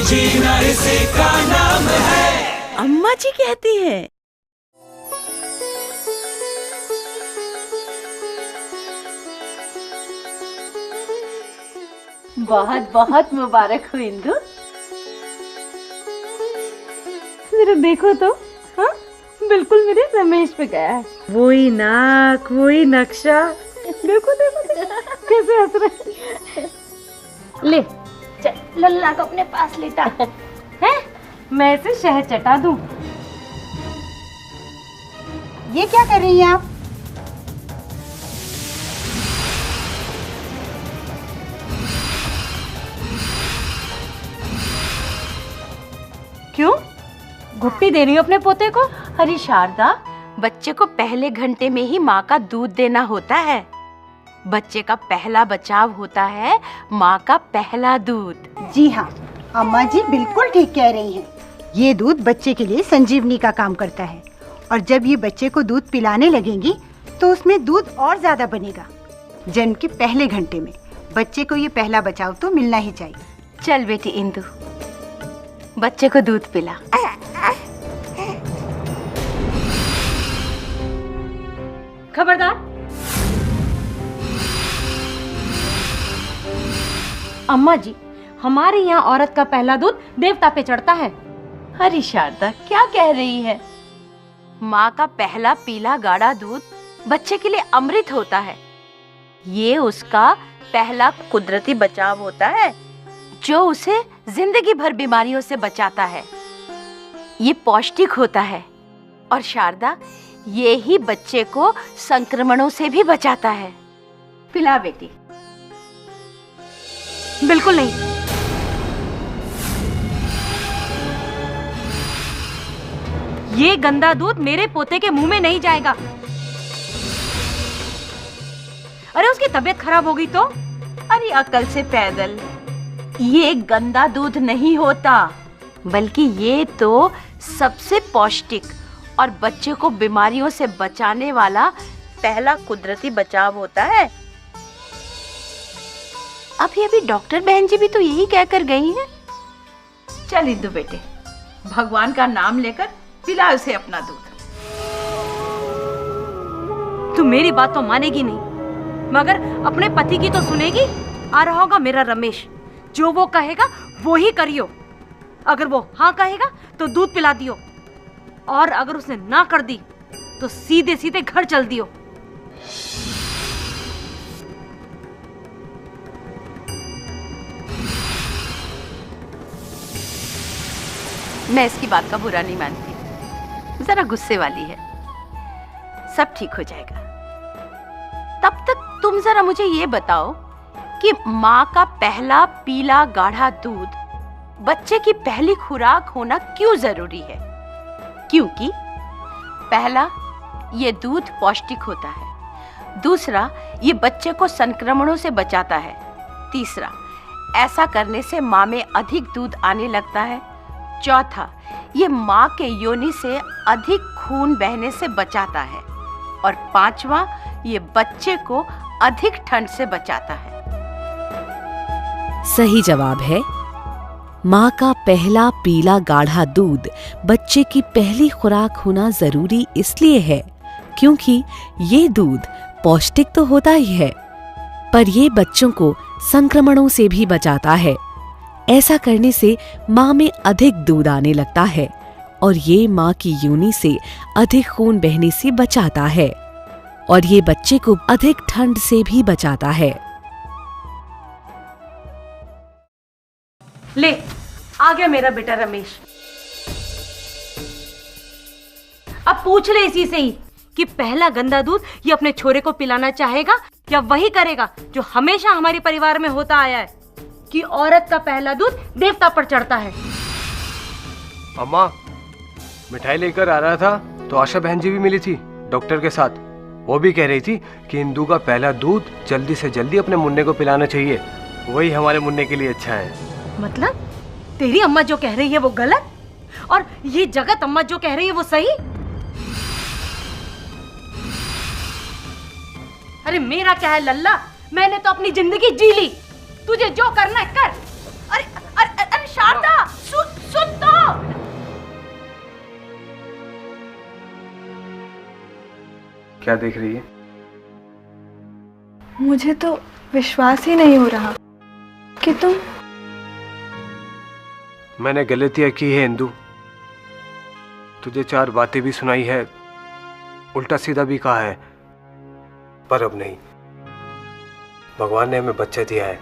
जीना इसी का नाम है। अम्मा जी कहती है। बहुत बहुत मुबारक हो इंदु। जरा देखो तो, हाँ बिल्कुल मेरे रमेश पे गया है। वही नाक, वही नक्शा। देखो देखो, देखो कैसे हंस रहे। ले चल लल्ला को अपने पास लेटा है, मैं इसे शहद चटा दूं। ये क्या कर रही हैं आप? क्यों घुट्टी दे रही हो अपने पोते को? अरे शारदा, बच्चे को पहले घंटे में ही माँ का दूध देना होता है। बच्चे का पहला बचाव होता है माँ का पहला दूध। जी हाँ, अम्मा जी बिल्कुल ठीक कह रही हैं। ये दूध बच्चे के लिए संजीवनी का काम करता है और जब ये बच्चे को दूध पिलाने लगेंगी तो उसमें दूध और ज्यादा बनेगा। जन्म के पहले घंटे में बच्चे को ये पहला बचाव तो मिलना ही चाहिए। चल बेटी इंदु, बच्चे को दूध पिला। खबरदार, अम्मा जी हमारे यहाँ औरत का पहला दूध देवता पे चढ़ता है। अरे शारदा क्या कह रही है? माँ का पहला पीला गाढ़ा दूध बच्चे के लिए अमृत होता है। ये उसका पहला कुदरती बचाव होता है जो उसे जिंदगी भर बीमारियों से बचाता है। ये पौष्टिक होता है और शारदा ये ही बच्चे को संक्रमणों से भी बचाता है। पिला बेटी। बिल्कुल नहीं। ये गंदा दूध मेरे पोते के मुंह में नहीं जाएगा। अरे उसकी तबीयत खराब होगी तो? अरे अकल से पैदल, ये गंदा दूध नहीं होता, बल्कि ये तो सबसे पौष्टिक और बच्चे को बीमारियों से बचाने वाला पहला कुदरती बचाव होता है। अभी डॉक्टर बहन जी भी तो यही कहकर गई हैं। चल इंदु बेटे, भगवान का नाम लेकर पिला उसे अपना दूध। तू मेरी बात तो मानेगी नहीं, मगर अपने पति की तो सुनेगी। आ रहा होगा मेरा रमेश, जो वो कहेगा वो ही करियो। अगर वो हाँ कहेगा तो दूध पिला दियो, और अगर उसने ना कर दी तो सीधे सीधे घर चल दियो। मैं इसकी बात का बुरा नहीं मानती, जरा गुस्से वाली है। सब ठीक हो जाएगा। तब तक तुम जरा मुझे ये बताओ कि माँ का पहला पीला गाढ़ा दूध बच्चे की पहली खुराक होना क्यों जरूरी है? क्योंकि पहला, ये दूध पौष्टिक होता है। दूसरा, ये बच्चे को संक्रमणों से बचाता है। तीसरा, ऐसा करने से माँ में अधिक दूध आने लगता है। चौथा, ये माँ के योनि से अधिक खून बहने से बचाता है। और पांचवा, ये बच्चे को अधिक ठंड से बचाता है। सही जवाब है, माँ का पहला पीला गाढ़ा दूध बच्चे की पहली खुराक होना जरूरी इसलिए है क्योंकि ये दूध पौष्टिक तो होता ही है, पर ये बच्चों को संक्रमणों से भी बचाता है। ऐसा करने से माँ में अधिक दूध आने लगता है और ये माँ की योनि से अधिक खून बहने से बचाता है और ये बच्चे को अधिक ठंड से भी बचाता है। ले, आ गया मेरा बेटा रमेश। अब पूछ ले इसी से ही कि पहला गंदा दूध ये अपने छोरे को पिलाना चाहेगा या वही करेगा जो हमेशा हमारे परिवार में होता आया है कि औरत का पहला दूध देवता पर चढ़ता है। अम्मा, मिठाई लेकर आ रहा था तो आशा बहन जी भी मिली थी डॉक्टर के साथ। वो भी कह रही थी कि इंदु का पहला दूध जल्दी से जल्दी अपने मुन्ने को पिलाना चाहिए, वही हमारे मुन्ने के लिए अच्छा है। मतलब तेरी अम्मा जो कह रही है वो गलत और ये जगत अम्मा जो कह रही है वो सही? अरे मेरा क्या है लल्ला, मैंने तो अपनी जिंदगी जी ली, तुझे जो करना है कर। अरे अरे अरे शारदा, क्या देख रही है? मुझे तो विश्वास ही नहीं हो रहा कि तुम। मैंने गलतियां की है इंदु, तुझे 4 बातें भी सुनाई है, उल्टा सीधा भी कहा है, पर अब नहीं। भगवान ने हमें बच्चा दिया है,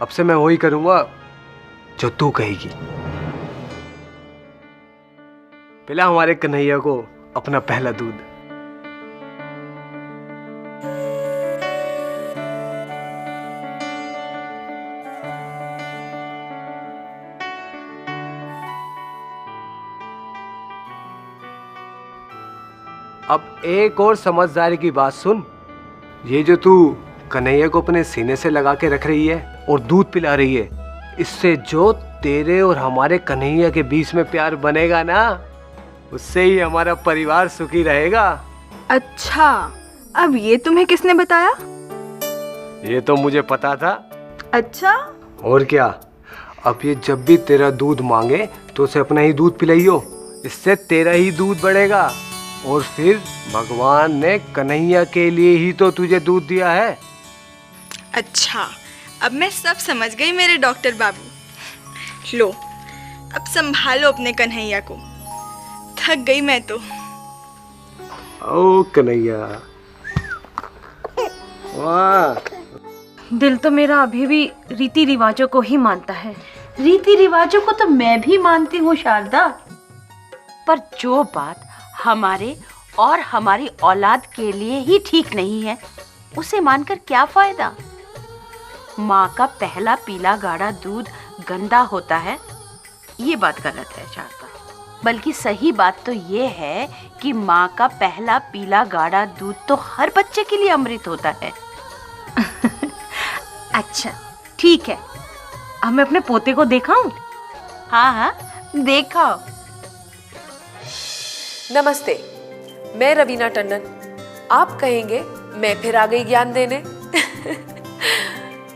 अब से मैं वही करूंगा जो तू कहेगी। पिला हमारे कन्हैया को अपना पहला दूध। अब एक और समझदारी की बात सुन, ये जो तू कन्हैया को अपने सीने से लगा के रख रही है और दूध पिला रही है, इससे जो तेरे और हमारे कन्हैया के बीच में प्यार बनेगा ना, उससे ही हमारा परिवार सुखी रहेगा। अच्छा, अब ये तुम्हें किसने बताया? ये तो मुझे पता था। अच्छा, और क्या, अब ये जब भी तेरा दूध मांगे तो उसे अपना ही दूध पिलाइयो, इससे तेरा ही दूध बढ़ेगा। और फिर भगवान ने कन्हैया के लिए ही तो तुझे दूध दिया है। अच्छा, अब मैं सब समझ गई मेरे डॉक्टर बाबू। लो, अब संभालो अपने कन्हैया को, थक गई मैं तो। ओ कन्हैया, वाह। दिल तो मेरा अभी भी रीति रिवाजों को ही मानता है। रीति रिवाजों को तो मैं भी मानती हूँ शारदा, पर जो बात हमारे और हमारी औलाद के लिए ही ठीक नहीं है, उसे मानकर क्या फायदा। माँ का पहला पीला गाढ़ा दूध गंदा होता है, ये बात गलत है शारदा। बल्कि सही बात तो ये है कि माँ का पहला पीला गाढ़ा दूध तो हर बच्चे के लिए अमृत होता है। अच्छा ठीक है, अब मैं अपने पोते को दिखाऊं? हाँ हाँ, देखो। नमस्ते, मैं रवीना टंडन। आप कहेंगे मैं फिर आ गई ज्ञान देने।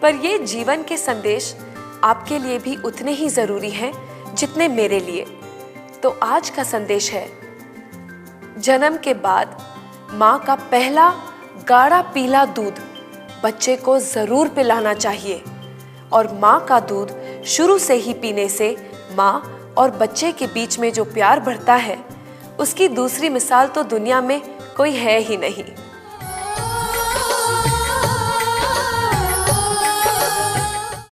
पर ये जीवन के संदेश आपके लिए भी उतने ही जरूरी हैं जितने मेरे लिए। तो आज का संदेश है, जन्म के बाद माँ का पहला गाढ़ा पीला दूध बच्चे को जरूर पिलाना चाहिए। और माँ का दूध शुरू से ही पीने से माँ और बच्चे के बीच में जो प्यार बढ़ता है, उसकी दूसरी मिसाल तो दुनिया में कोई है ही नहीं।